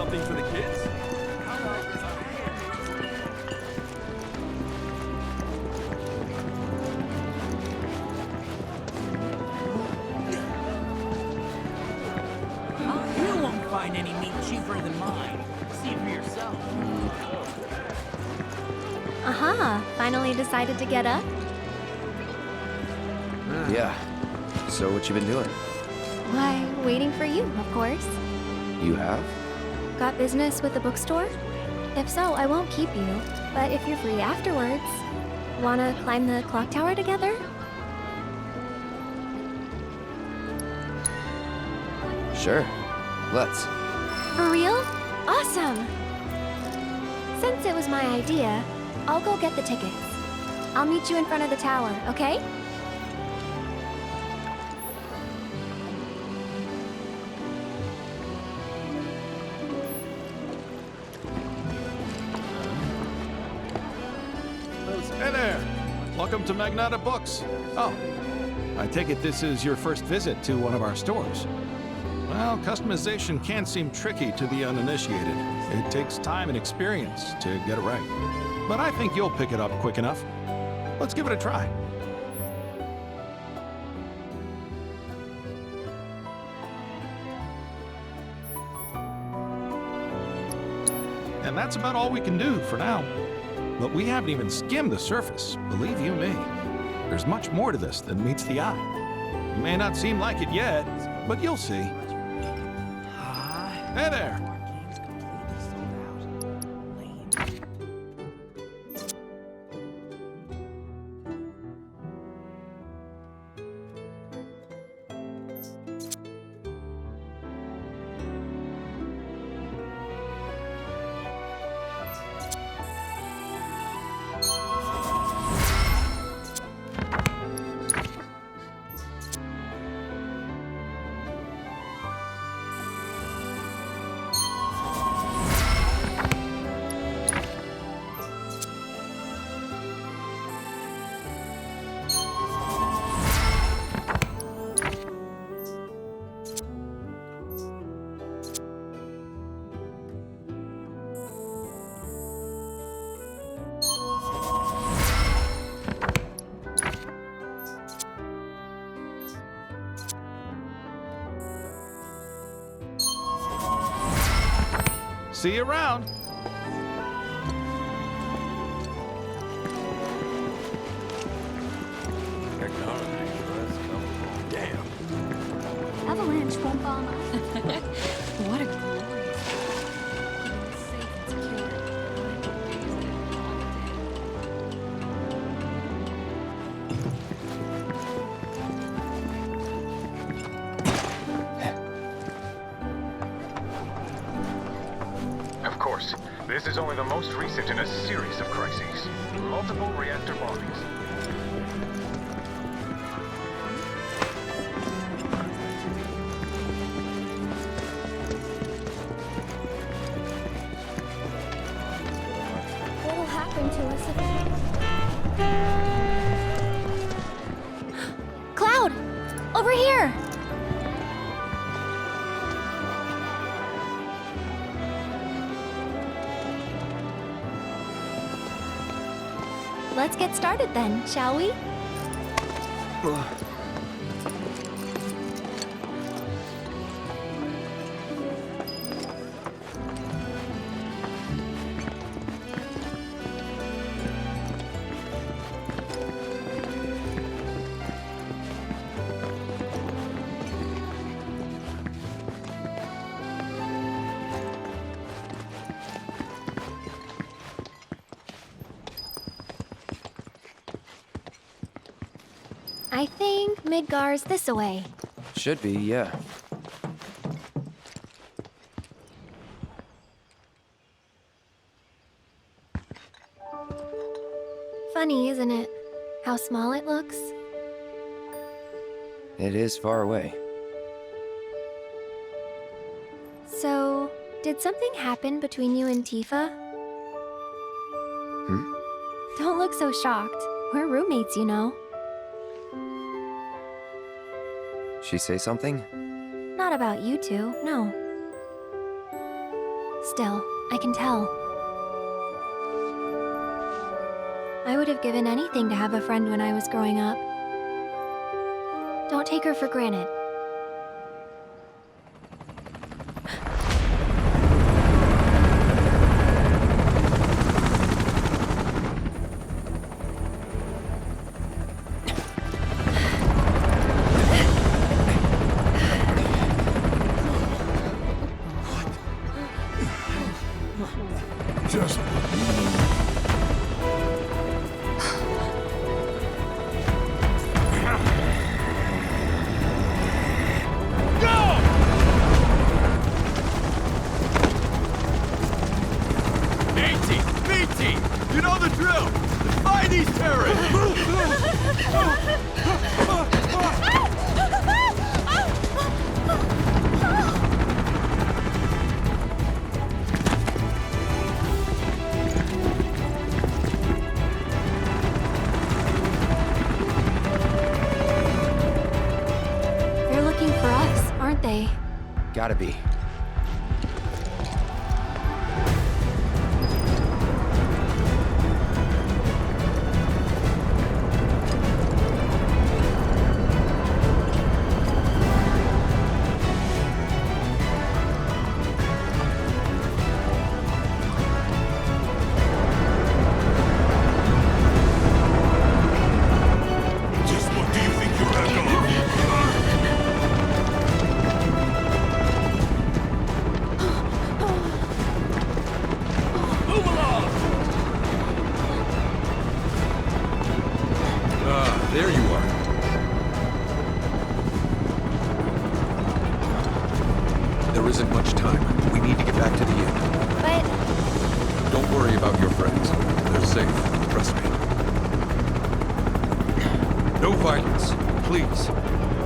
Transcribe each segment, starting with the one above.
something for the kids? You won't find any meat cheaper than mine. See for yourself. Aha, finally decided to get up? Yeah. So what you been doing? Why, waiting for you, of course. You have? Got business with the bookstore? If so, I won't keep you. But if you're free afterwards, wanna climb the clock tower together? Sure. Let's. For real? Awesome! Since it was my idea, I'll go get the tickets. I'll meet you in front of the tower, okay? Hey there! Welcome to Magnata Books. Oh, I take it this is your first visit to one of our stores. Well, customization can seem tricky to the uninitiated. It takes time and experience to get it right. But I think you'll pick it up quick enough. Let's give it a try. And that's about all we can do for now. But we haven't even skimmed the surface, believe you me. There's much more to this than meets the eye. It may not seem like it yet, but you'll see. Hey there! See you around. Damn. Avalanche won't bomb us. What a glorious safe and secure. Of course, this is only the most recent in a series of crises. Multiple reactor bombings. What'll happen to us if... Cloud! Over here! Let's get started then, shall we? I think Midgar's this way. Should be, yeah. Funny, isn't it? How small it looks. It is far away. So, did something happen between you and Tifa? Hmm? Don't look so shocked. We're roommates, you know. She say something? Not about you two, no. Still, I can tell. I would have given anything to have a friend when I was growing up. Don't take her for granted. Just You know the drill! Find these terrorists! They're looking for us, aren't they? Gotta be. just what do you think you're at? Move along! Ah, there you are. There isn't much time. We need to get back to the inn. But Don't worry about your friends. They're safe. Trust me. No violence, please.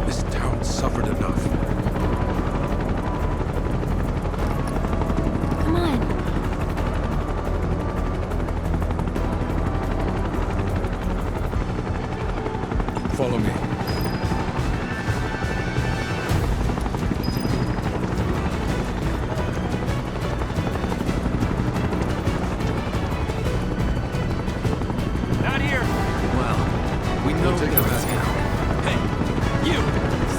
This town suffered enough. come on. Follow me. Not here. Well, we know Take they're them back now. Hey, you!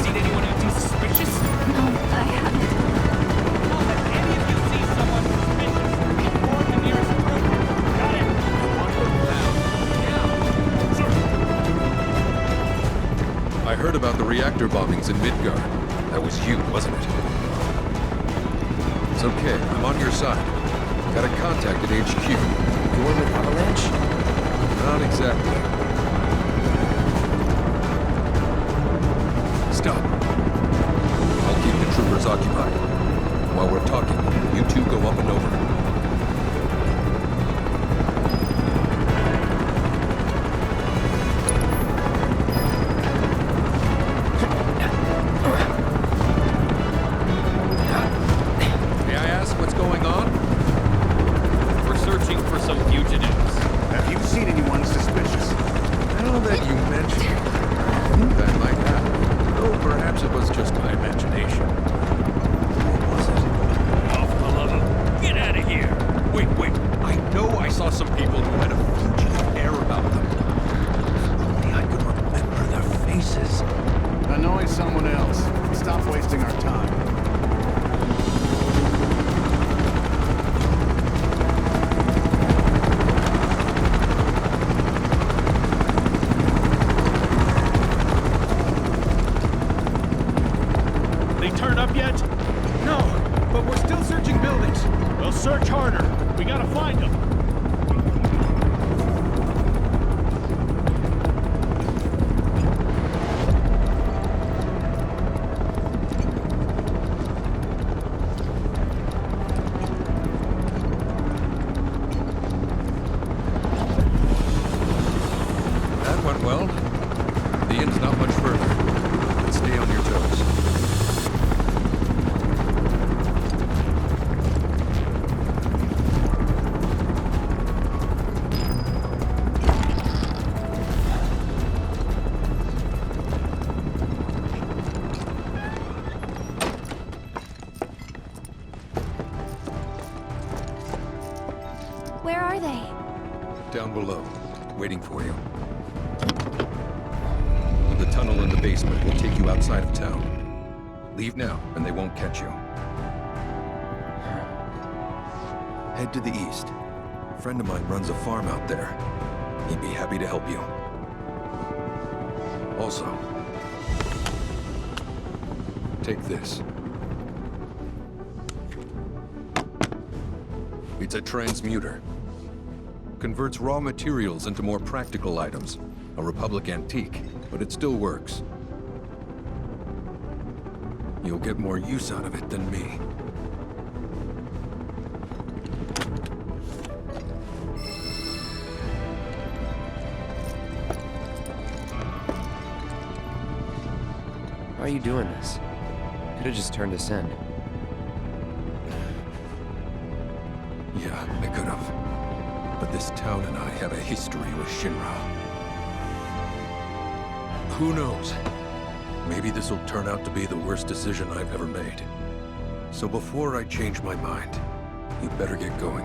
Seen anyone acting suspicious? No, I haven't. Well, if any of you see someone suspicious, report the nearest group. Got it? Yeah. I heard about the reactor bombings in Midgard. That was you, wasn't it? It's okay. I'm on your side. Got a contact at HQ. You're with Avalanche? Not exactly. Stop. I'll keep the troopers occupied. While we're talking, you two go up and over. May I ask what's going on? We're searching for some fugitives. Have you seen anyone suspicious? Now that you mention it, I think that might happen. Though perhaps it was just my imagination. What was it? Oh, for the love of... Get out of here! Wait. I know I saw some people who had a fugitive air about them. If only I could remember their faces. Annoy someone else. Stop wasting our time. They turn up yet? No, but we're still searching buildings. Well, search harder. We gotta find them. That went well. The inn's not much further. But stay on your toes. down below, waiting for you. The tunnel in the basement will take you outside of town. Leave now, and they won't catch you. Head to the east. A friend of mine runs a farm out there. He'd be happy to help you. Also, take this. It's a transmuter. Converts raw materials into more practical items. A Republic antique, but it still works. You'll get more use out of it than me. How are you doing this? Could have just turned us in. Yeah, I could have. But this town and I have a history with Shinra. Who knows? Maybe this will turn out to be the worst decision I've ever made. So before I change my mind, you better get going.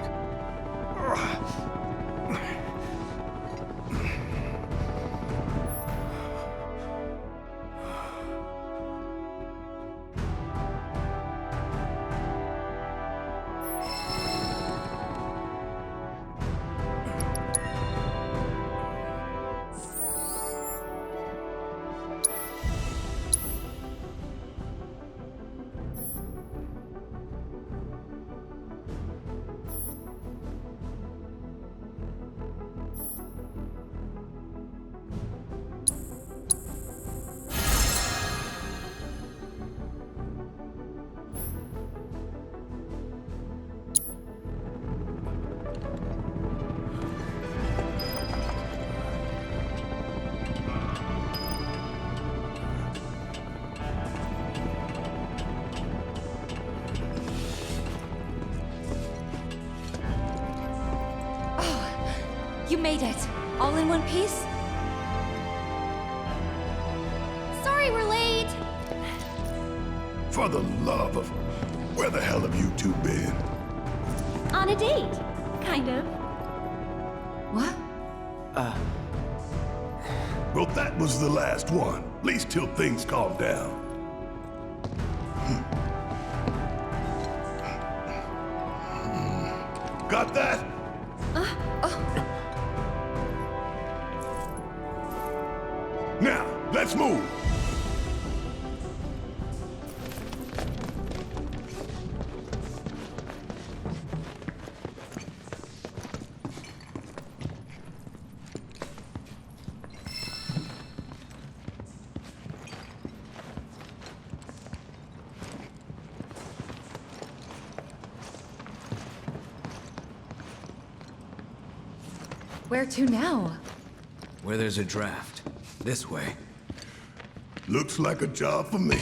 You made it! All in one piece? Sorry we're late. For the love of... Where the hell have you two been? On a date, kind of. What? Well, that was the last one. At least till things calm down. Got that? Now, let's move. Where to now? Where there's a draft. This way. Looks like a job for me.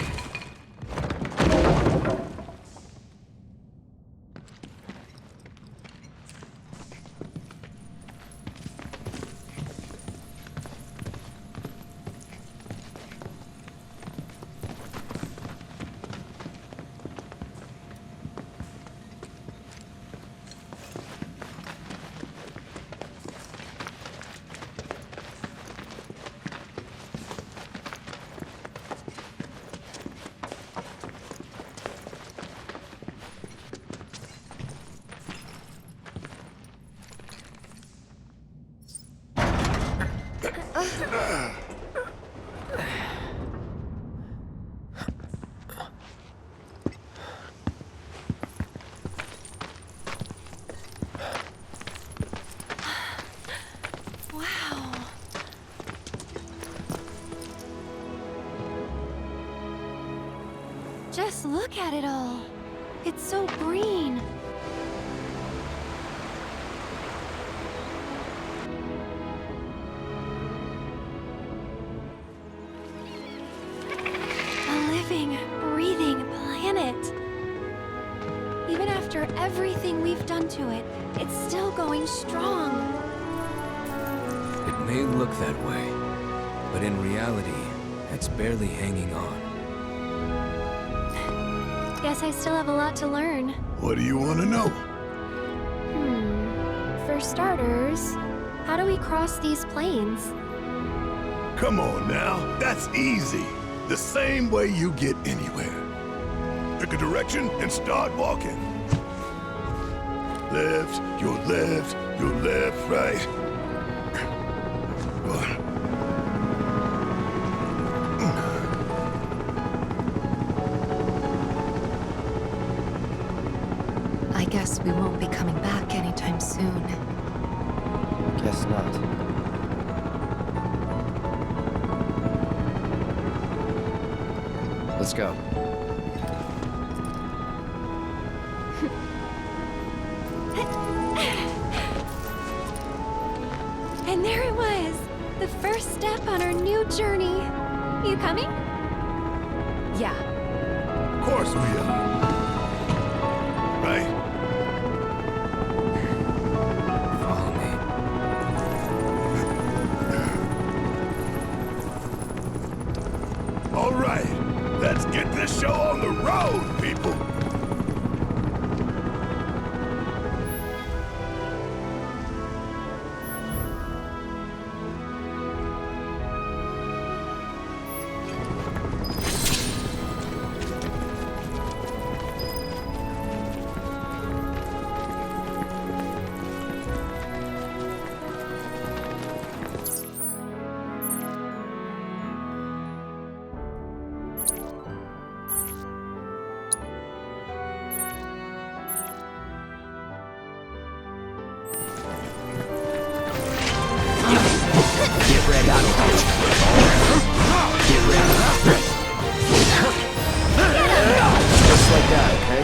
Wow. Just look at it all. It's so green. A living, breathing planet. Even after everything we've done to it, it's still going strong. It may look that way, but in reality, it's barely hanging on. Guess I still have a lot to learn. What do you want to know? For starters, How do we cross these plains? Come on now, that's easy. The same way you get anywhere. Pick a direction and start walking. Left, your left, right. I guess we won't be coming back anytime soon. Guess not. Let's go. And there it was! The first step on our new journey. You coming? Yeah. Of course we are. Right? Follow me. All right, let's get this show on the road, people. Just like that, okay?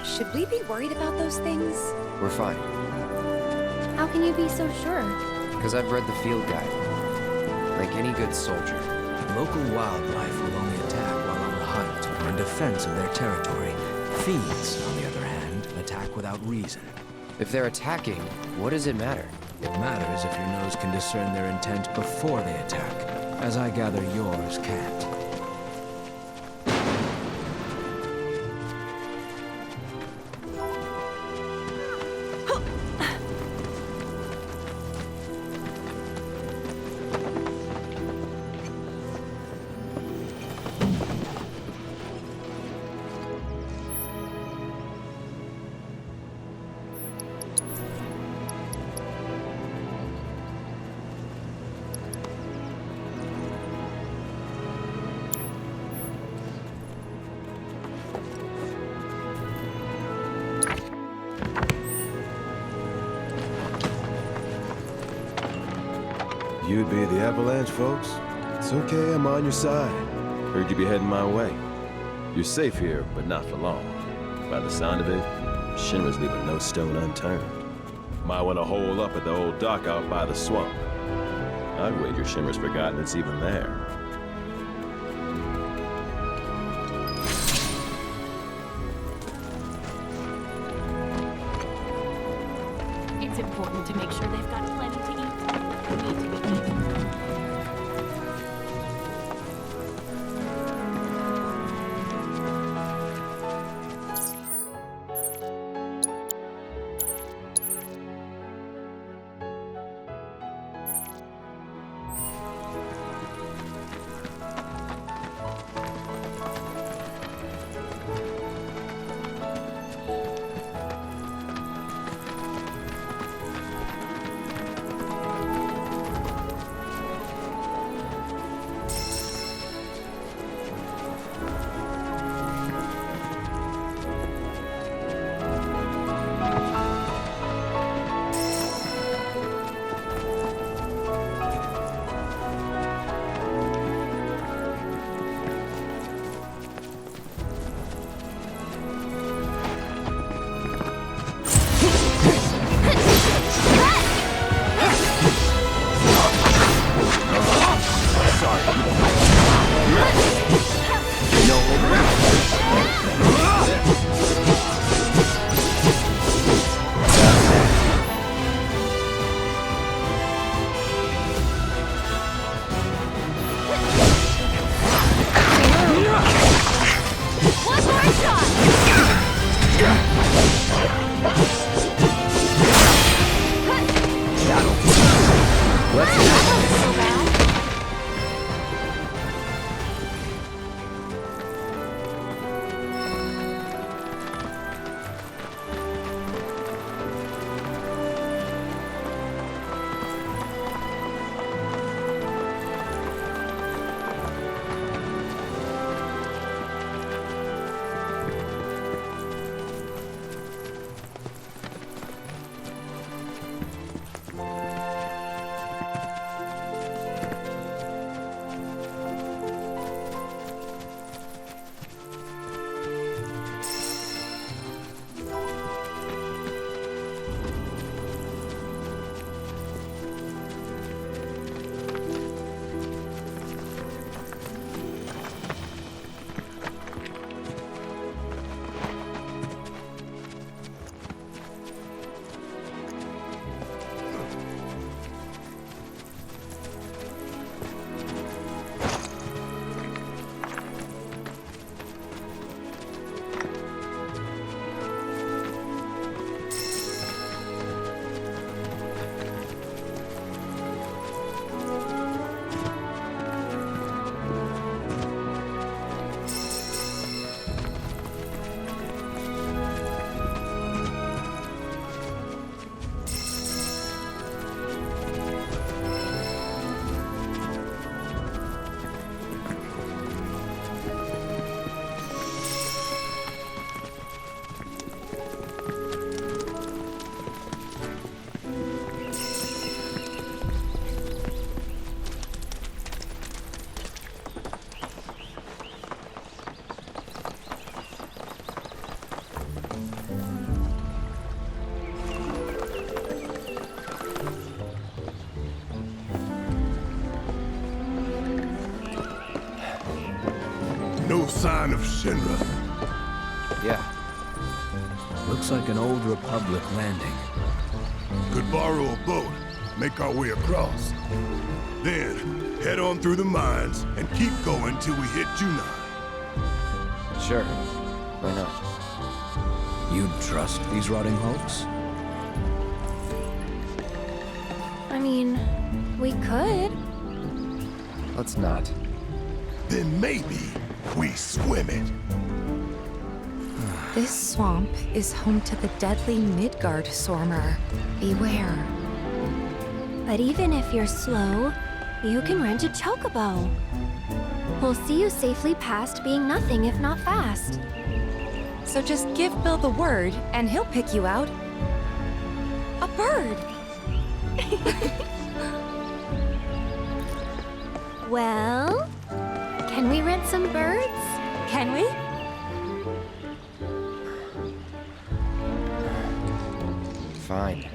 Should we be worried about those things? We're fine, How can you be so sure? because I've read the field guide. Like any good soldier. Local wildlife will only attack while on the hunt or in defense of their territory. Fiends, on the other hand, attack without reason. If they're attacking, what does it matter? It matters if your nose can discern their intent before they attack, as I gather yours can't. You'd be the Avalanche, folks? It's okay, I'm on your side. Heard you be heading my way. You're safe here, but not for long. By the sound of it, Shinra's leaving no stone unturned. Might want to hole up at the old dock out by the swamp. I'd wager Shinra's forgotten it's even there. It's important to make sure they've got plenty to eat. They need to be eaten. usual sign of Shinra. Yeah. Looks like an old Republic landing. Could borrow a boat, make our way across. Then, head on through the mines and keep going till we hit Junai. Sure. Why not? You'd trust these rotting hulks? I mean, we could. Let's not. Then maybe we swim it. This swamp is home to the deadly Midgard Stormer. Beware. But even if you're slow, you can rent a chocobo. We'll see you safely past being nothing if not fast. So just give Bill the word, and he'll pick you out. A bird! Well, can we rent some birds? Can we? Fine.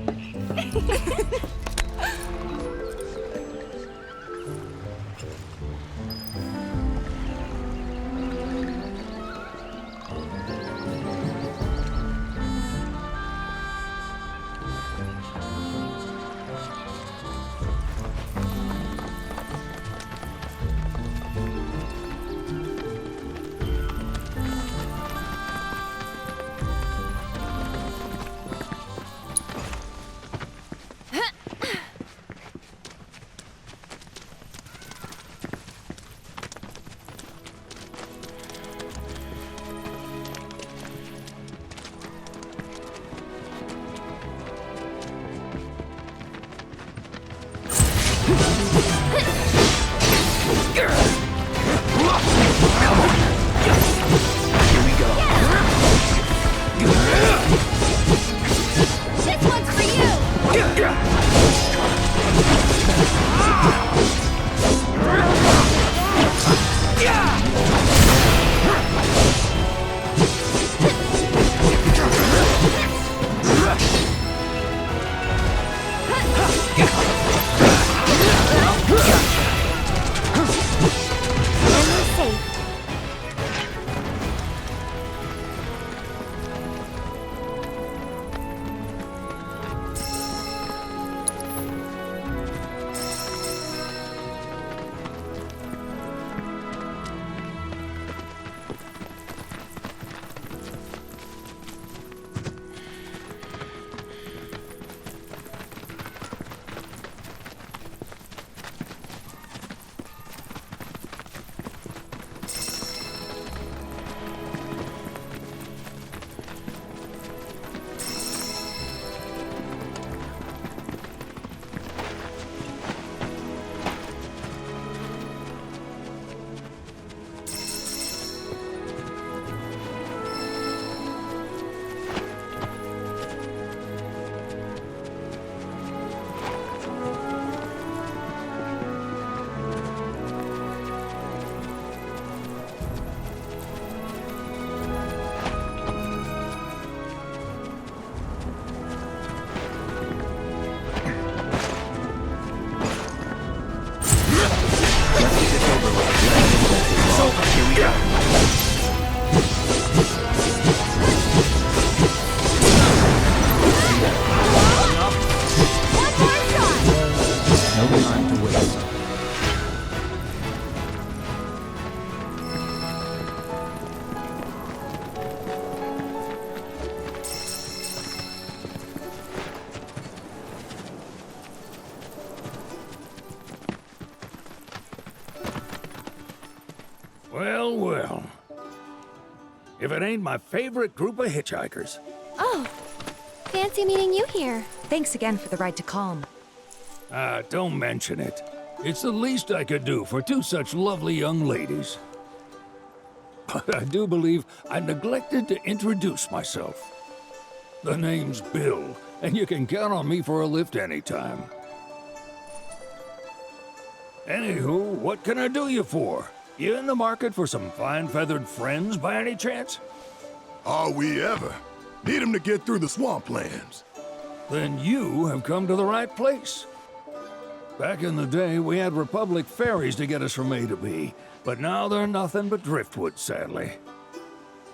Well, well. If it ain't my favorite group of hitchhikers. Oh, fancy meeting you here. Thanks again for the ride to Calm. Don't mention it. It's the least I could do for two such lovely young ladies. But I do believe I neglected to introduce myself. The name's Bill, and you can count on me for a lift anytime. Anywho, what can I do you for? You in the market for some fine-feathered friends by any chance? Are we ever? Need 'em to get through the swamplands. Then you have come to the right place. Back in the day, we had Republic ferries to get us from A to B, But now they're nothing but driftwood, sadly.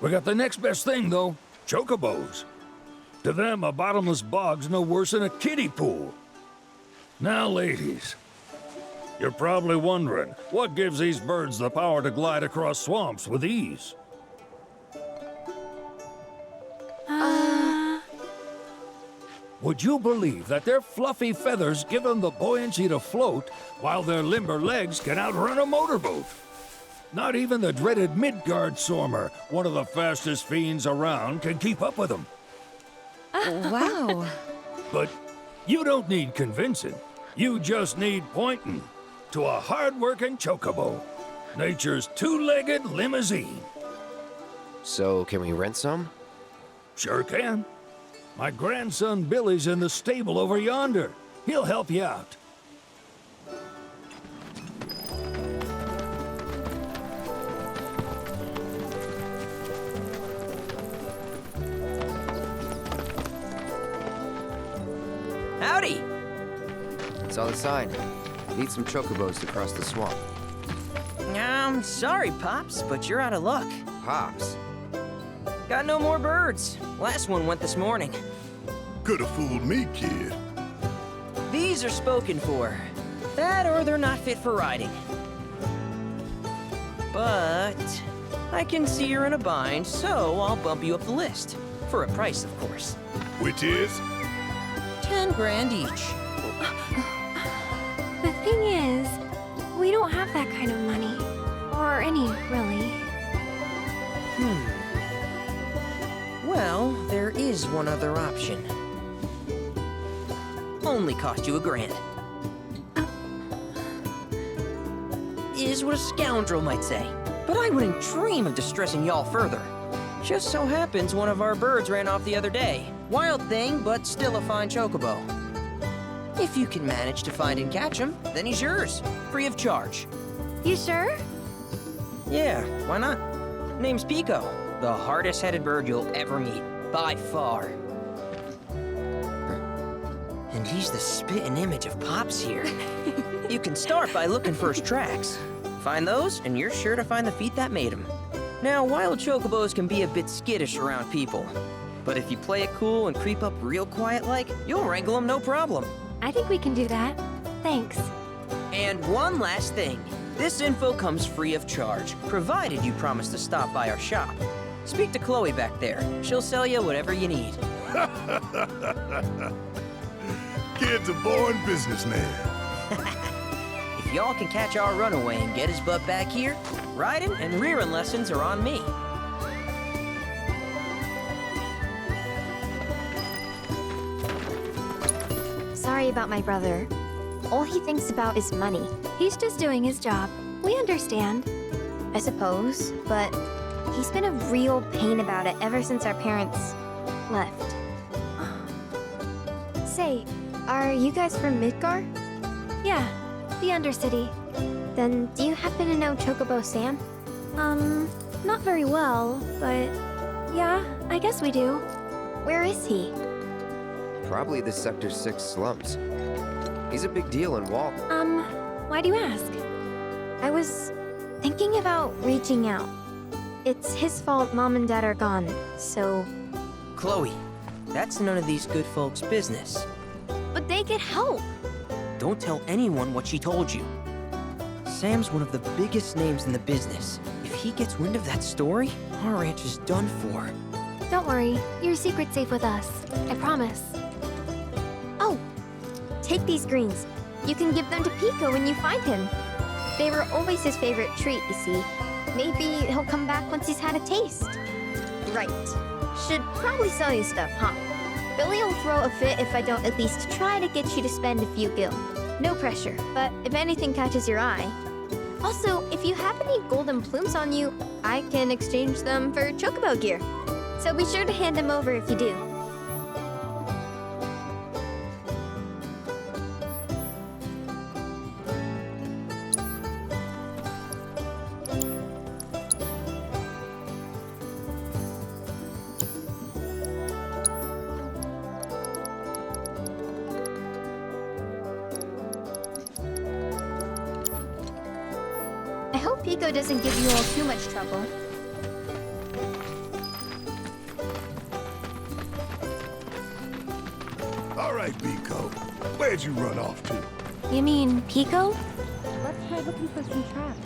We got the next best thing, though. Chocobos. To them, a bottomless bog's no worse than a kiddie pool. Now, ladies, you're probably wondering, what gives these birds the power to glide across swamps with ease? Would you believe that their fluffy feathers give them the buoyancy to float, while their limber legs can outrun a motorboat? Not even the dreaded Midgard Sormer, one of the fastest fiends around, can keep up with them. Wow. But you don't need convincing. You just need pointing to a hard-working chocobo. Nature's two-legged limousine. So, can we rent some? Sure can. My grandson Billy's in the stable over yonder. He'll help you out. Howdy! Saw the sign. Need some chocobos to cross the swamp. I'm sorry, Pops, but you're out of luck. Pops? Got no more birds. Last one went this morning. Could've fooled me, kid. These are spoken for. That or they're not fit for riding. But I can see you're in a bind, so I'll bump you up the list. For a price, of course. Which is? 10 grand each. The thing is, we don't have that kind of money. Or any, really. Well, there is one other option. Only cost you $1,000. Is what a scoundrel might say. But I wouldn't dream of distressing y'all further. Just so happens one of our birds ran off the other day. Wild thing, but still a fine chocobo. If you can manage to find and catch him, then he's yours, free of charge. You sure? Yeah, why not? Name's Pico, the hardest-headed bird you'll ever meet, by far. And he's the spitting image of Pops here. You can start by looking for his tracks. Find those, and you're sure to find the feet that made him. Now, wild chocobos can be a bit skittish around people. But if you play it cool and creep up real quiet-like, you'll wrangle them no problem. I think we can do that. Thanks. And one last thing. This info comes free of charge, provided you promise to stop by our shop. Speak to Chloe back there. She'll sell you whatever you need. Kid's a born businessman. If y'all can catch our runaway and get his butt back here, riding and rearing lessons are on me. Sorry about my brother. All he thinks about is money. He's just doing his job. We understand. I suppose, but he's been a real pain about it ever since our parents left. Say, are you guys from Midgar? Yeah, the Undercity. Then do you happen to know Chocobo Sam? Not very well, but yeah, I guess we do. Where is he? Probably the Sector 6 slums. He's a big deal in Wall. Why do you ask? I was thinking about reaching out. It's his fault Mom and Dad are gone, so... Chloe, that's none of these good folks' business. But they get help! Don't tell anyone what she told you. Sam's one of the biggest names in the business. If he gets wind of that story, our ranch is done for. Don't worry, your secret's safe with us. I promise. Oh! Take these greens. You can give them to Pico when you find him. They were always his favorite treat, you see. Maybe he'll come back once he's had a taste. Right. Should probably sell you stuff, huh? Billy will throw a fit if I don't at least try to get you to spend a few gil. No pressure, but if anything catches your eye. Also, if you have any golden plumes on you, I can exchange them for chocobo gear. So be sure to hand them over if you do. I hope Pico doesn't give you all too much trouble. All right, Pico. Where'd you run off to? You mean Pico? Let's try looking for some traps.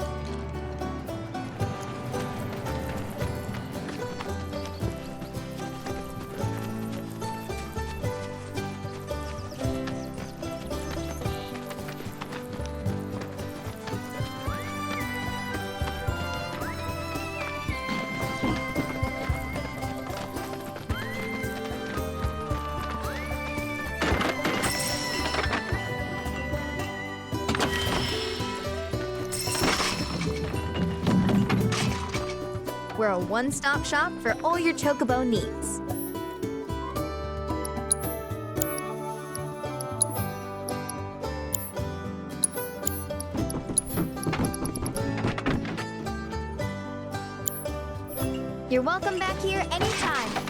We're a one-stop shop for all your chocobo needs. You're welcome back here anytime.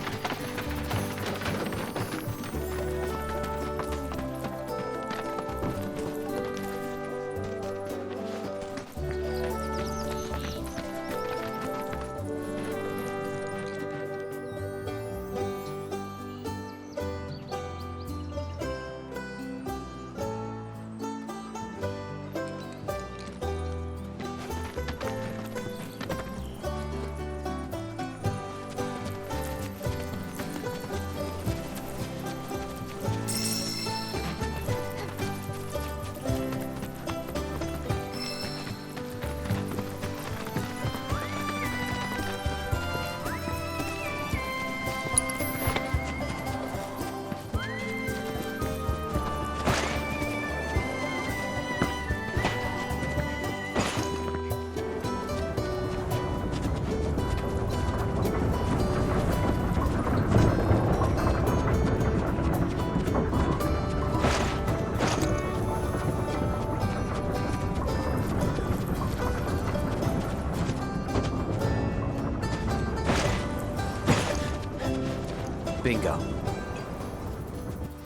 Bingo.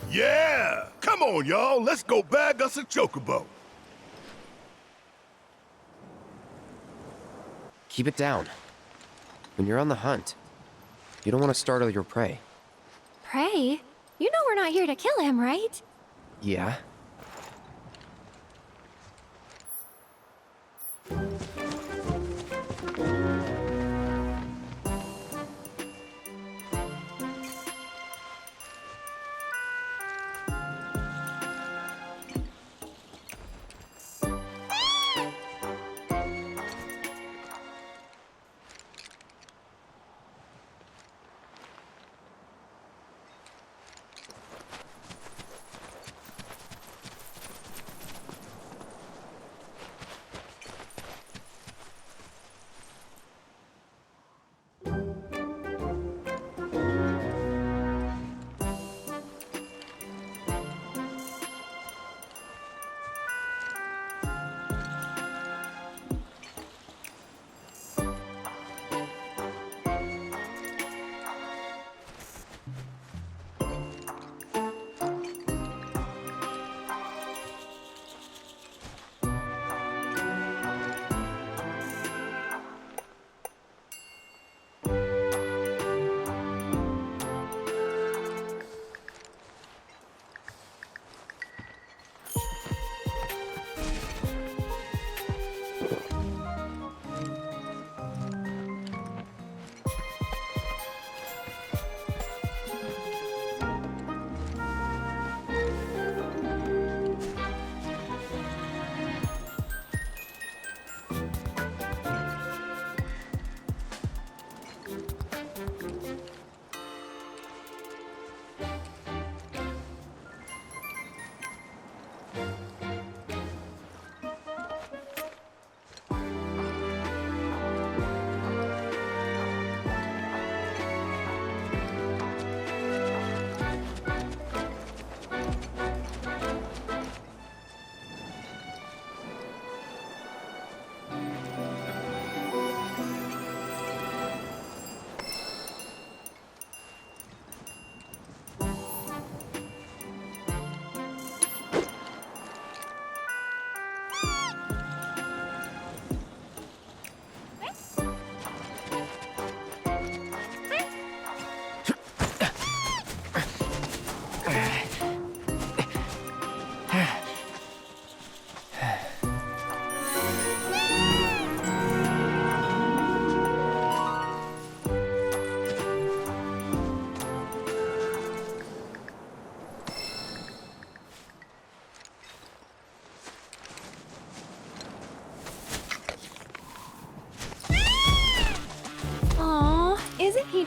Yeah! Come on, y'all. Let's go bag us a chocobo. Keep it down. When you're on the hunt, you don't want to startle your prey. Prey? You know we're not here to kill him, right? Yeah?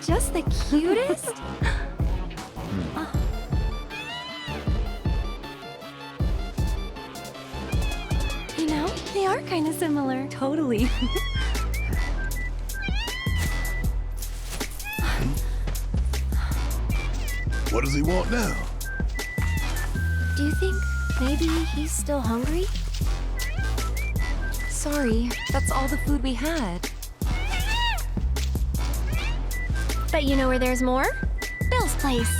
just the cutest? You know, they are kind of similar. Totally. What does he want now? Do you think maybe he's still hungry? Sorry, that's all the food we had. But you know where there's more? Bill's place.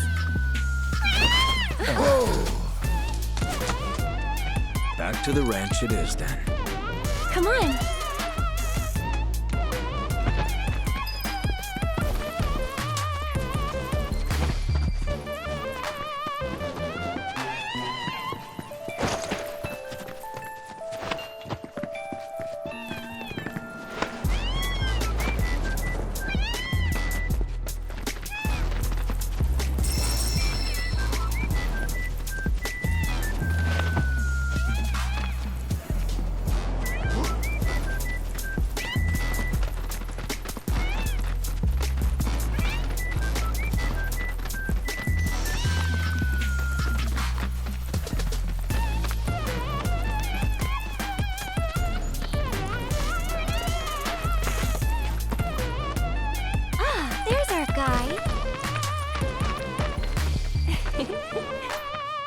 Back to the ranch it is then. Come on.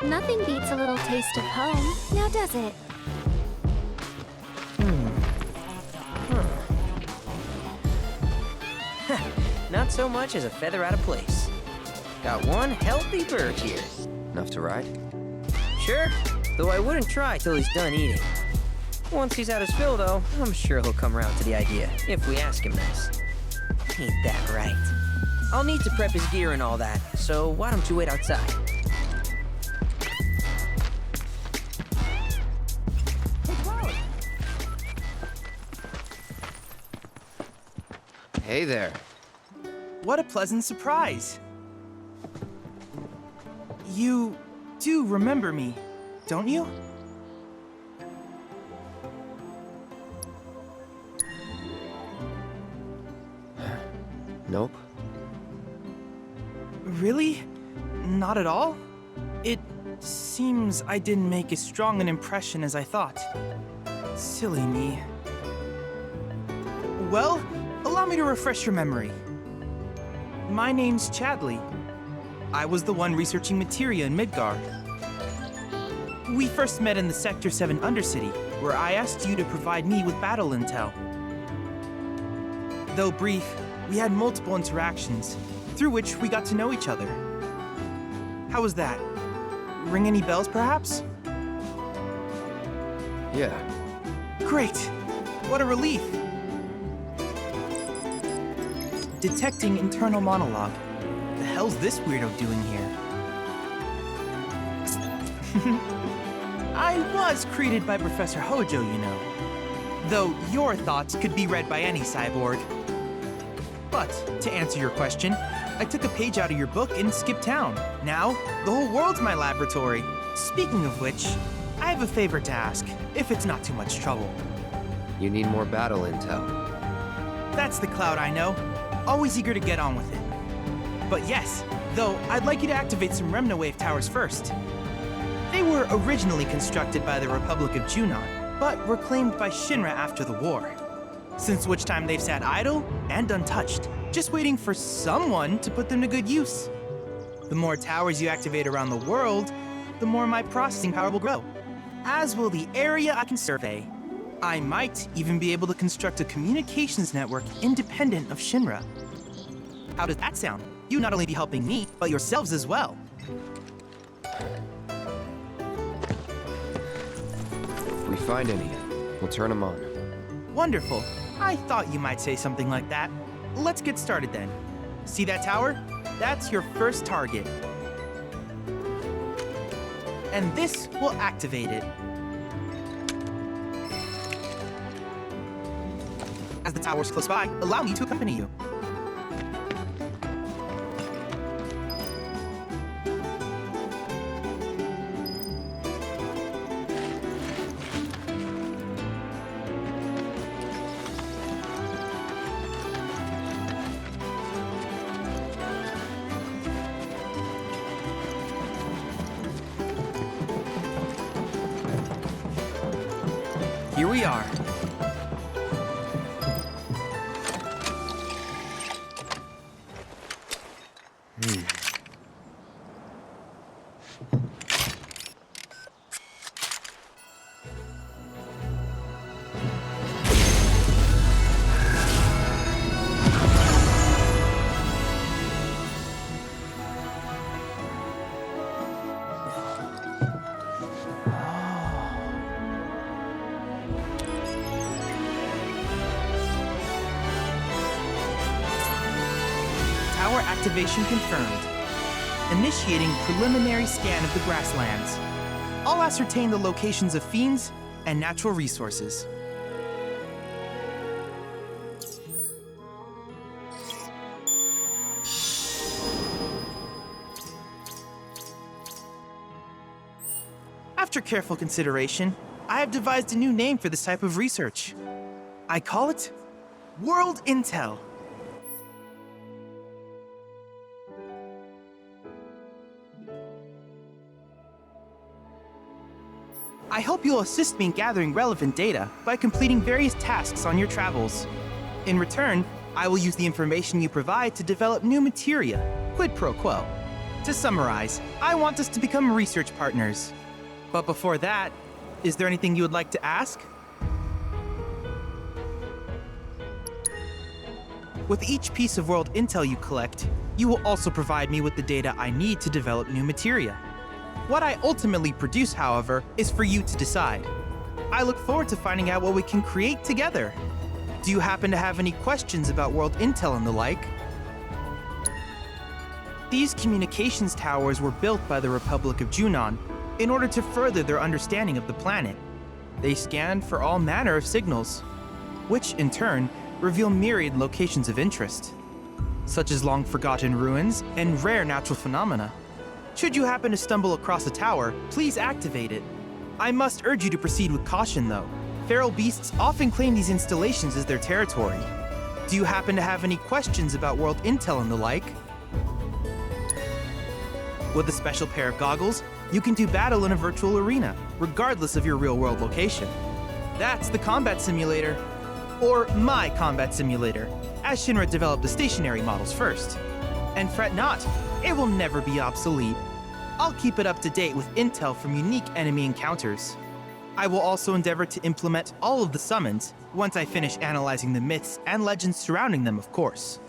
Nothing beats a little taste of home, now does it? Not so much as a feather out of place. Got one healthy bird here. Enough to ride? Sure, though I wouldn't try till he's done eating. Once he's had his fill, though, I'm sure he'll come around to the idea, if we ask him nice. Ain't that right? I'll need to prep his gear and all that, so why don't you wait outside? Hey there. What a pleasant surprise. You do remember me, don't you? Nope. Really? Not at all? It seems I didn't make as strong an impression as I thought. Silly me. Well, allow me to refresh your memory. My name's Chadley. I was the one researching materia in Midgard. We first met in the Sector 7 Undercity, where I asked you to provide me with battle intel. Though brief, we had multiple interactions, through which we got to know each other. How was that? Ring any bells, perhaps? Yeah. Great! What a relief! Detecting internal monologue. The hell's this weirdo doing here? I was created by Professor Hojo, you know. Though your thoughts could be read by any cyborg. But, to answer your question, I took a page out of your book and skipped town. Now, the whole world's my laboratory. Speaking of which, I have a favor to ask, if it's not too much trouble. You need more battle intel. That's the Cloud I know. Always eager to get on with it. But yes, though I'd like you to activate some Remnawave towers first. They were originally constructed by the Republic of Junon, but were claimed by Shinra after the war. Since which time they've sat idle and untouched, just waiting for someone to put them to good use. The more towers you activate around the world, the more my processing power will grow, as will the area I can survey. I might even be able to construct a communications network independent of Shinra. How does that sound? You not only be helping me, but yourselves as well. If we find any, we'll turn them on. Wonderful. I thought you might say something like that. Let's get started then. See that tower? That's your first target. And this will activate it. As the tower's close by, allow me to accompany you. we are. Tower activation confirmed. Initiating preliminary scan of the grasslands. I'll ascertain the locations of fiends and natural resources. After careful consideration, I have devised a new name for this type of research. I call it World Intel. I hope you'll assist me in gathering relevant data by completing various tasks on your travels. In return, I will use the information you provide to develop new materia, quid pro quo. To summarize, I want us to become research partners. But before that, is there anything you would like to ask? With each piece of world intel you collect, you will also provide me with the data I need to develop new materia. What I ultimately produce, however, is for you to decide. I look forward to finding out what we can create together. Do you happen to have any questions about world intel and the like? These communications towers were built by the Republic of Junon in order to further their understanding of the planet. They scan for all manner of signals, which in turn reveal myriad locations of interest, such as long-forgotten ruins and rare natural phenomena. Should you happen to stumble across a tower, please activate it. I must urge you to proceed with caution, though. Feral beasts often claim these installations as their territory. Do you happen to have any questions about world intel and the like? With a special pair of goggles, you can do battle in a virtual arena, regardless of your real-world location. That's the combat simulator. Or my combat simulator, as Shinra developed the stationary models first. And fret not, it will never be obsolete. I'll keep it up to date with intel from unique enemy encounters. I will also endeavor to implement all of the summons once I finish analyzing the myths and legends surrounding them, of course.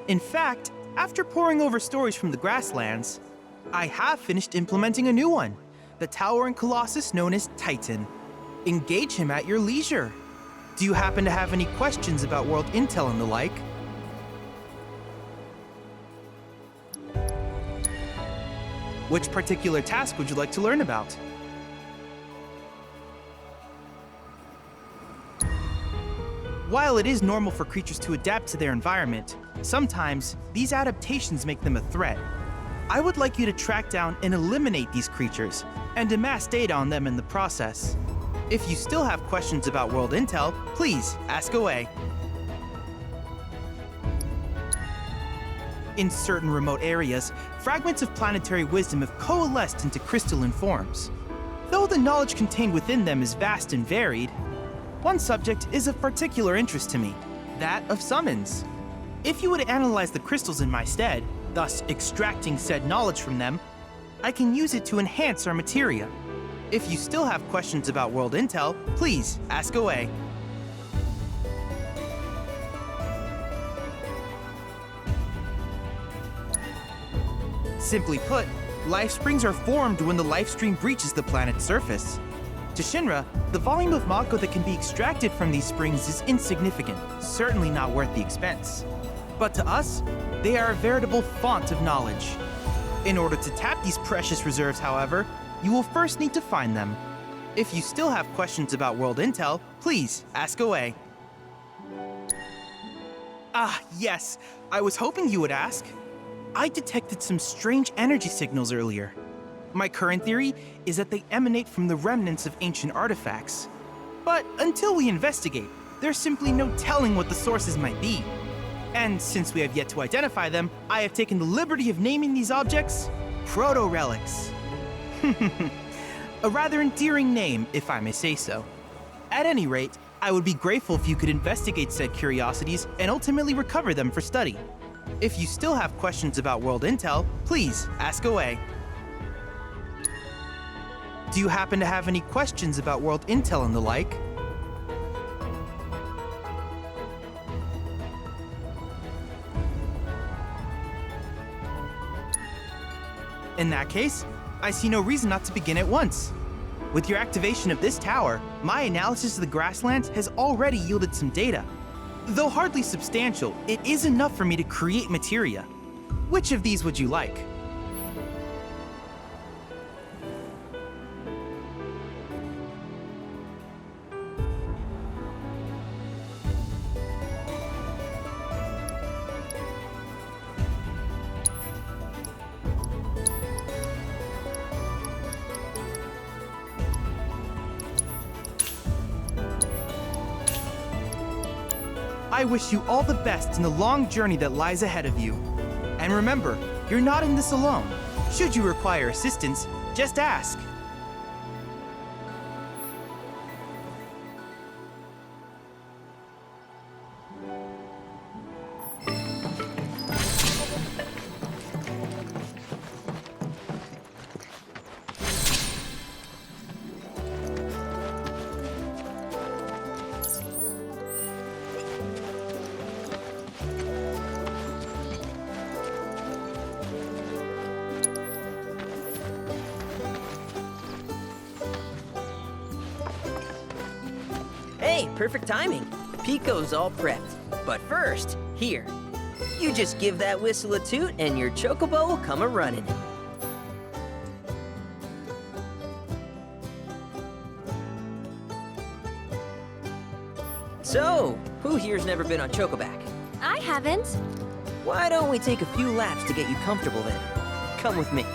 In fact, after poring over stories from the grasslands, I have finished implementing a new one, the towering colossus known as Titan. Engage him at your leisure. Do you happen to have any questions about world intel and the like? Which particular task would you like to learn about? While it is normal for creatures to adapt to their environment, sometimes these adaptations make them a threat. I would like you to track down and eliminate these creatures and amass data on them in the process. If you still have questions about world intel, please ask away. In certain remote areas, fragments of planetary wisdom have coalesced into crystalline forms. Though the knowledge contained within them is vast and varied, one subject is of particular interest to me, that of summons. If you would analyze the crystals in my stead, thus extracting said knowledge from them, I can use it to enhance our materia. If you still have questions about world intel, please ask away. Simply put, life springs are formed when the life stream breaches the planet's surface. To Shinra, the volume of Mako that can be extracted from these springs is insignificant, certainly not worth the expense. But to us, they are a veritable font of knowledge. In order to tap these precious reserves, however, you will first need to find them. If you still have questions about world intel, please ask away. Ah, yes, I was hoping you would ask. I detected some strange energy signals earlier. My current theory is that they emanate from the remnants of ancient artifacts. But until we investigate, there's simply no telling what the sources might be. And since we have yet to identify them, I have taken the liberty of naming these objects proto-relics. A rather endearing name, if I may say so. At any rate, I would be grateful if you could investigate said curiosities and ultimately recover them for study. If you still have questions about world intel, please ask away. Do you happen to have any questions about world intel and the like? In that case, I see no reason not to begin at once. With your activation of this tower, my analysis of the grasslands has already yielded some data. Though hardly substantial, it is enough for me to create materia. Which of these would you like? I wish you all the best in the long journey that lies ahead of you. And remember, you're not in this alone. Should you require assistance, just ask. Hey, perfect timing. Pico's all prepped. But first, here. You just give that whistle a toot and your chocobo will come a-running. So, who here's never been on Chocoback? I haven't. Why don't we take a few laps to get you comfortable then? Come with me.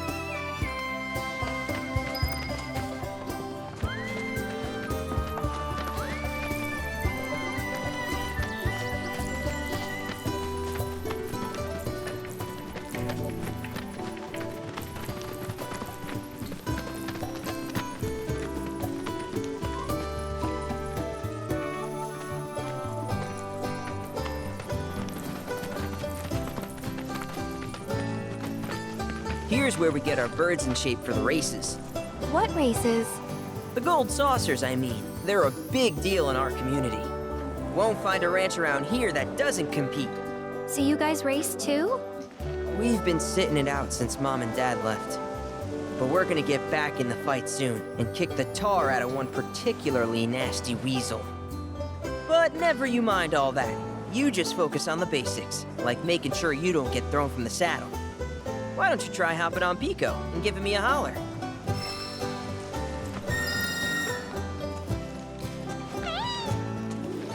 Here's where we get our birds in shape for the races. What races? The gold saucers, I mean. They're a big deal in our community. Won't find a ranch around here that doesn't compete. So you guys race too? We've been sitting it out since Mom and Dad left. But we're gonna get back in the fight soon and kick the tar out of one particularly nasty weasel. But never you mind all that. You just focus on the basics, like making sure you don't get thrown from the saddle. Why don't you try hopping on Pico and giving me a holler?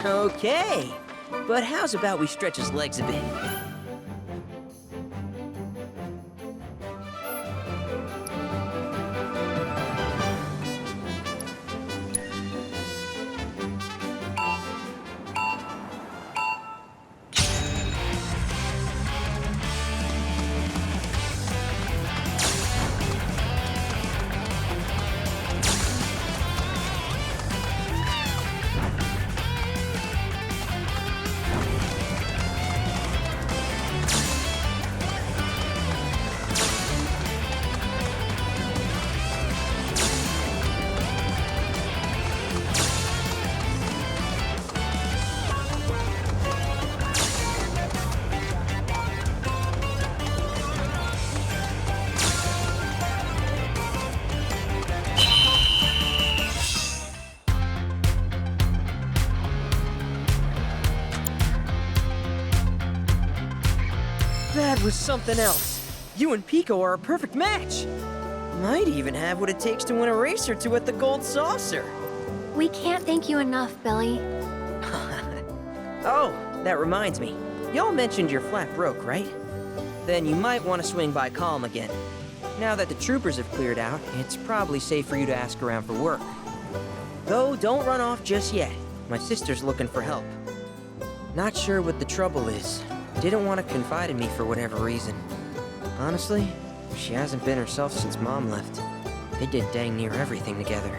Okay, but how's about we stretch his legs a bit? That was something else. You and Pico are a perfect match. Might even have what it takes to win a race or two at the Gold Saucer. We can't thank you enough, Billy. Oh, that reminds me. Y'all mentioned you're flat broke, right? Then you might want to swing by Calm again. Now that the troopers have cleared out, it's probably safe for you to ask around for work. Though, don't run off just yet. My sister's looking for help. Not sure what the trouble is. Didn't want to confide in me for whatever reason. Honestly, she hasn't been herself since Mom left. They did dang near everything together.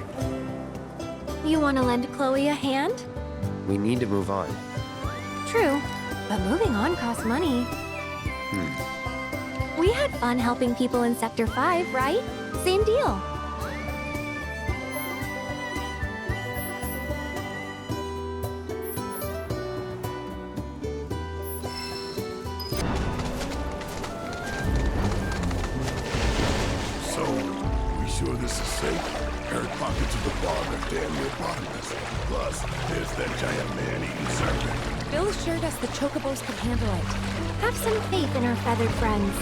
You want to lend Chloe a hand? We need to move on. True, but moving on costs money. We had fun helping people in Sector 5, right? Same deal. So, we sure this is safe? Air pockets of the bar are damn near bottomless. Plus, there's that giant man-eating serpent. Bill assured us the chocobos could handle it. Have some faith in our feathered friends.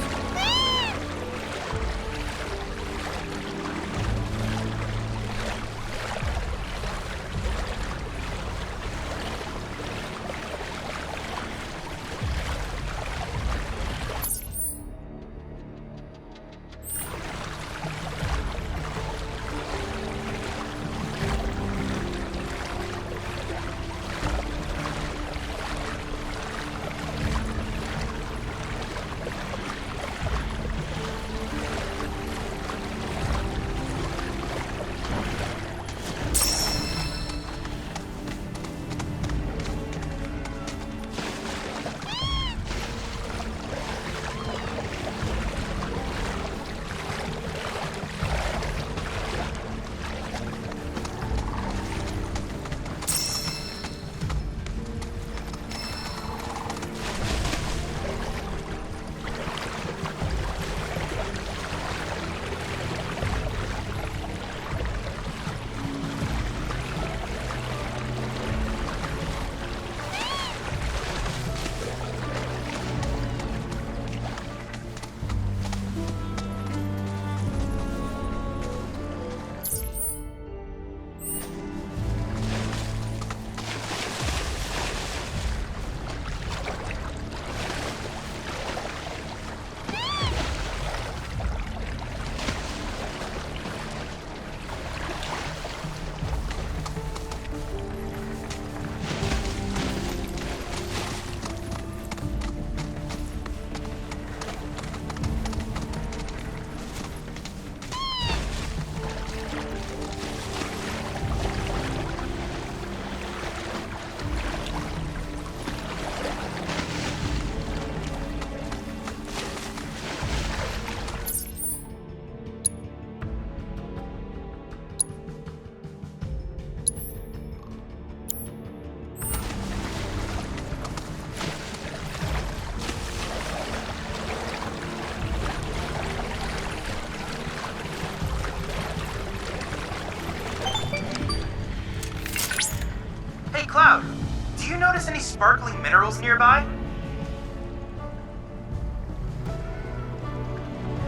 Cloud, do you notice any sparkling minerals nearby?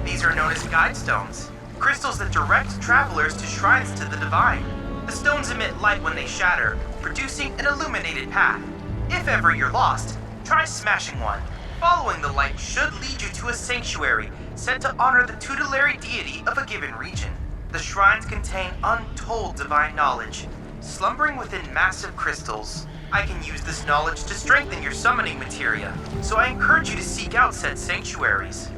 These are known as guide stones, crystals that direct travelers to shrines to the divine. The stones emit light when they shatter, producing an illuminated path. If ever you're lost, try smashing one. Following the light should lead you to a sanctuary set to honor the tutelary deity of a given region. The shrines contain untold divine knowledge, slumbering within massive crystals. I can use this knowledge to strengthen your summoning materia, so I encourage you to seek out said sanctuaries.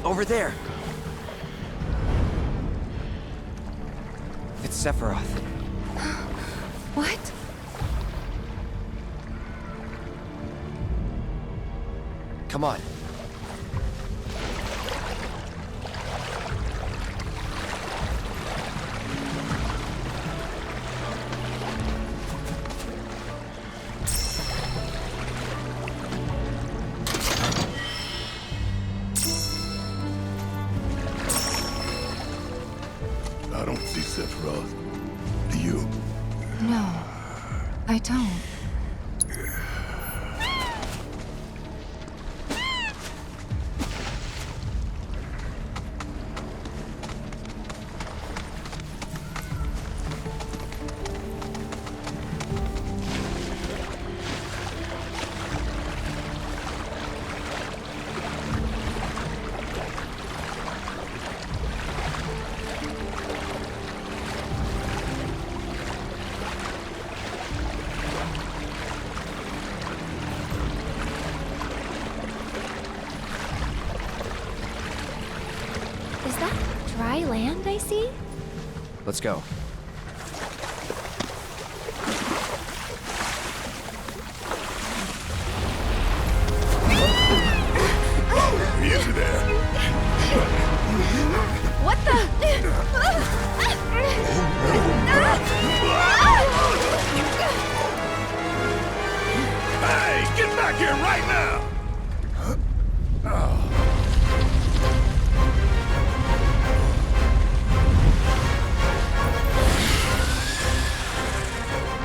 Over there. It's Sephiroth. What? Come on. I don't see Sephiroth. Do you? No, I don't. dry land, I see? Let's go. Easy there. What the? Hey, get back here right now!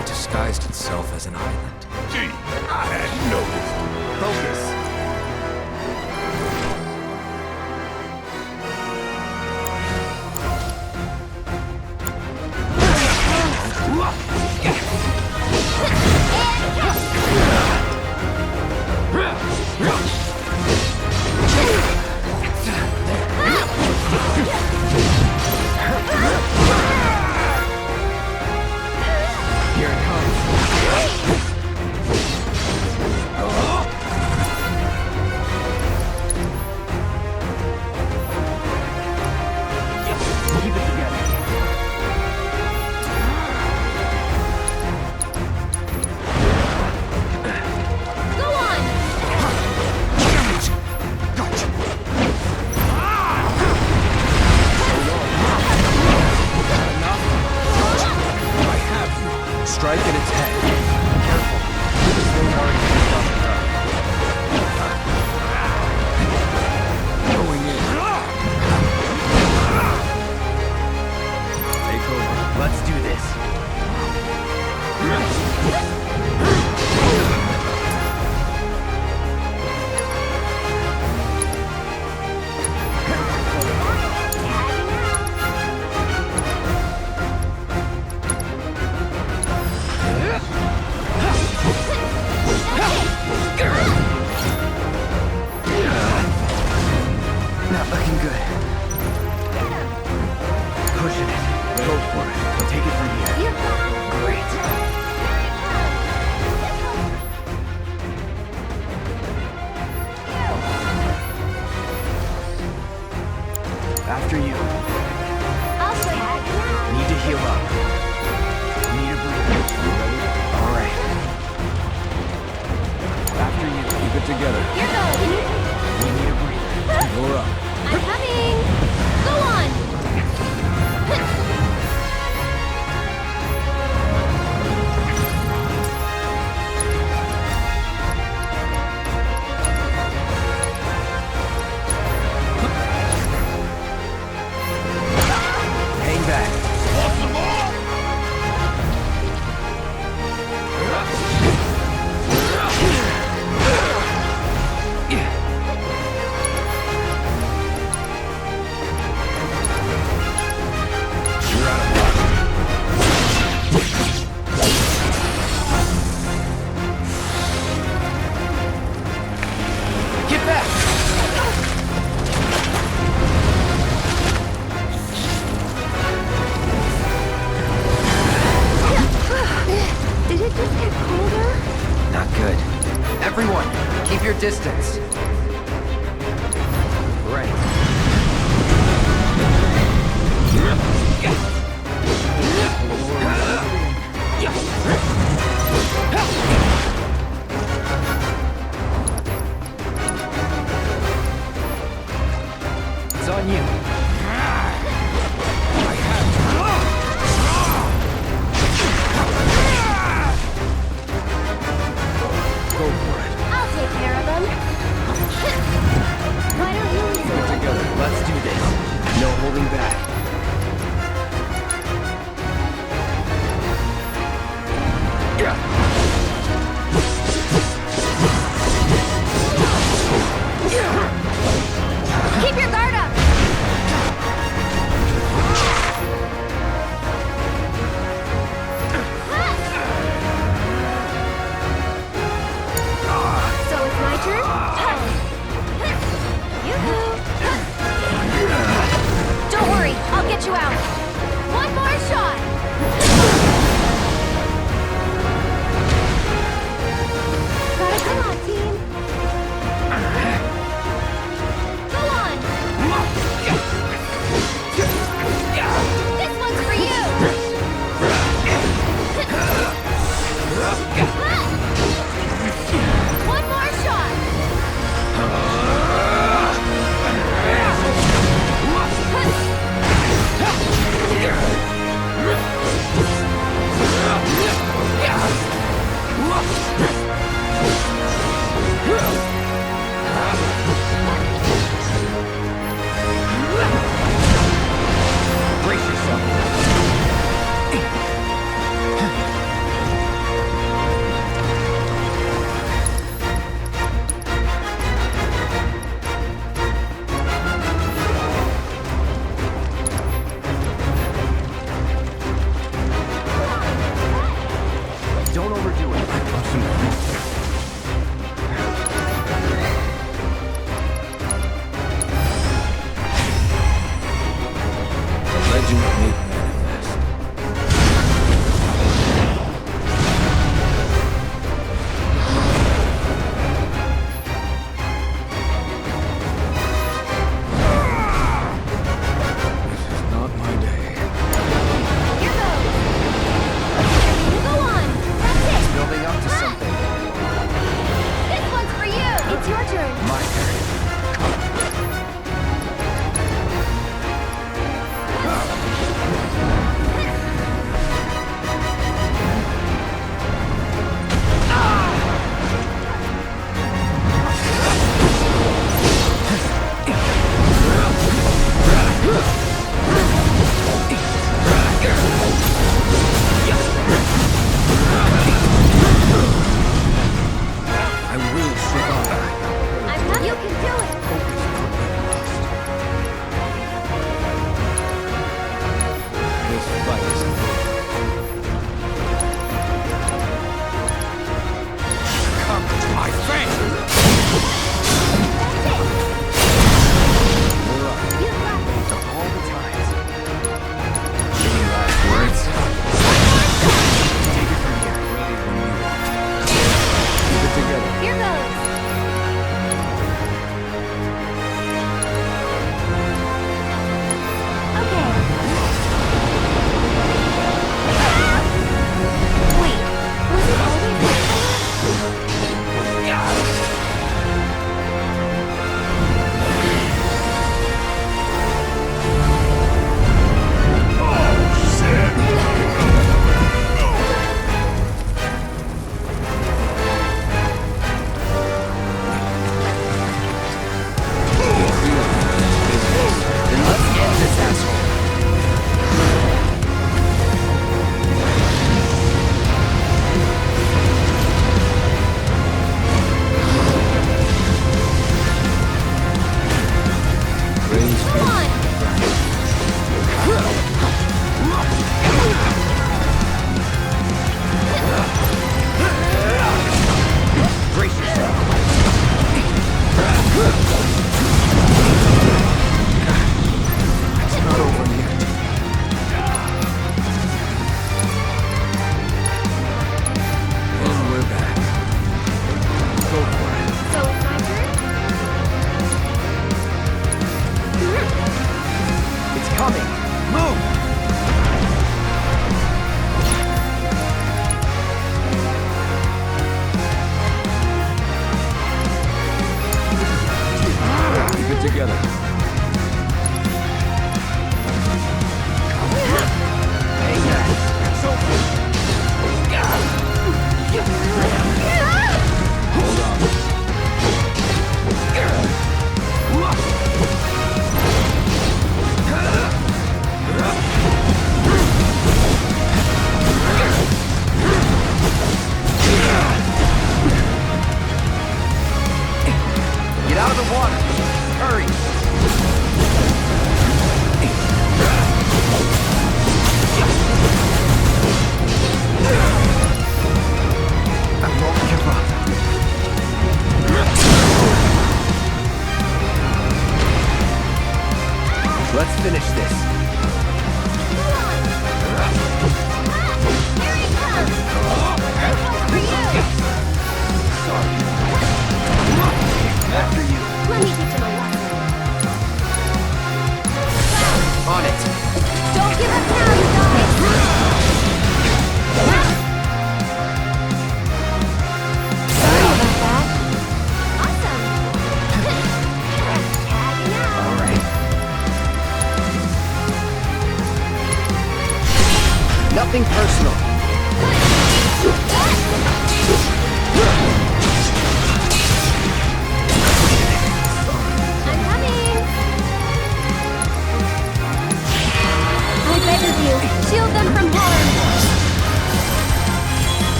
It disguised itself as an island. Gee, I hadn't noticed. Focus. Here it comes. Keep it together. Go on! Gotcha. I have you. Strike at its head. Careful. This thing's already pushed off the ground. Going in. Take over. Let's do this. Not looking good. Pushing it. Go for it. Take it from here. Great. After you. I'll show you. Need to heal up. Need a breather. All right. After you. Keep it together. You're going. We need a breather. You're up. I'm coming. Go on. Hang back. Want some more? You're out of luck. Get back! Did it just get colder? Not good. Everyone, keep your distance. Right. It's on you. Go for it. I'll take care of them. Why don't you leave Get together. Let's do this. No holding back. Keep your guard up! So it's my turn? Yoo-hoo! Don't worry, My friend! All the times. Any last words? Take it from here. Ready when you are. Keep it together. Here goes. Okay. Wait, was it always like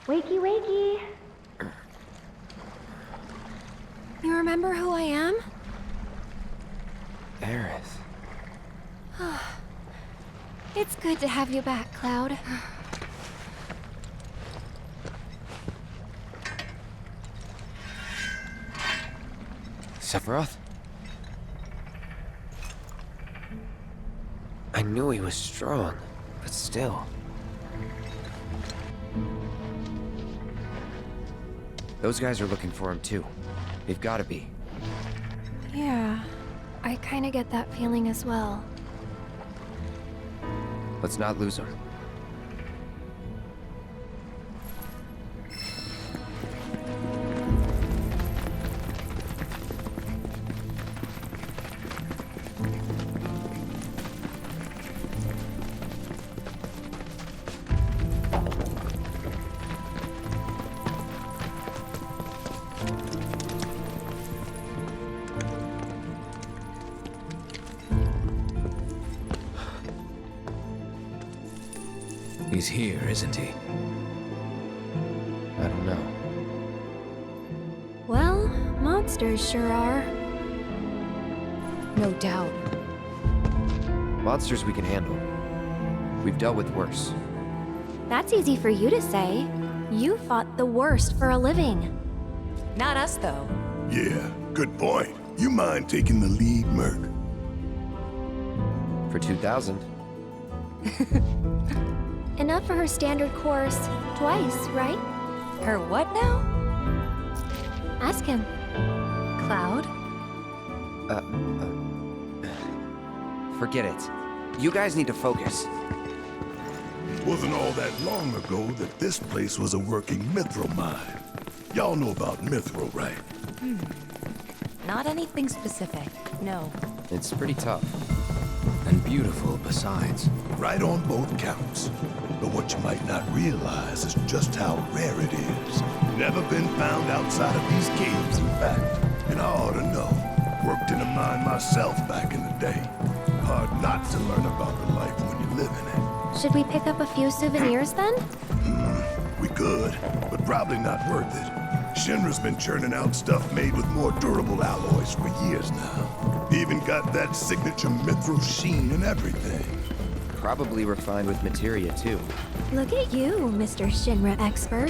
Wakey, wakey. You remember who I am? Aerith. It's good to have you back, Cloud. Sephiroth? I knew he was strong, but still. Those guys are looking for him too. They've gotta be. Yeah, I kinda get that feeling as well. Let's not lose him. He's here, isn't he? I don't know. Well, monsters sure are. No doubt. Monsters we can handle. We've dealt with worse. That's easy for you to say. You fought the worst for a living. Not us, though. Yeah, good point. You mind taking the lead, Merc? For 2,000. Enough for her standard course. Twice, right? Her what now? Ask him. Cloud? Forget it. You guys need to focus. Wasn't all that long ago that this place was a working mithril mine. Y'all know about mithril, right? Not anything specific, no. It's pretty tough. And beautiful besides. Right on both counts. But what you might not realize is just how rare it is. Never been found outside of these caves, in fact. And I ought to know. Worked in a mine myself back in the day. Hard not to learn about the life when you live in it. Should we pick up a few souvenirs then? We could, but probably not worth it. Shinra's been churning out stuff made with more durable alloys for years now. Even got that signature mithril sheen and everything. Probably refined with materia, too. Look at you, Mr. Shinra expert.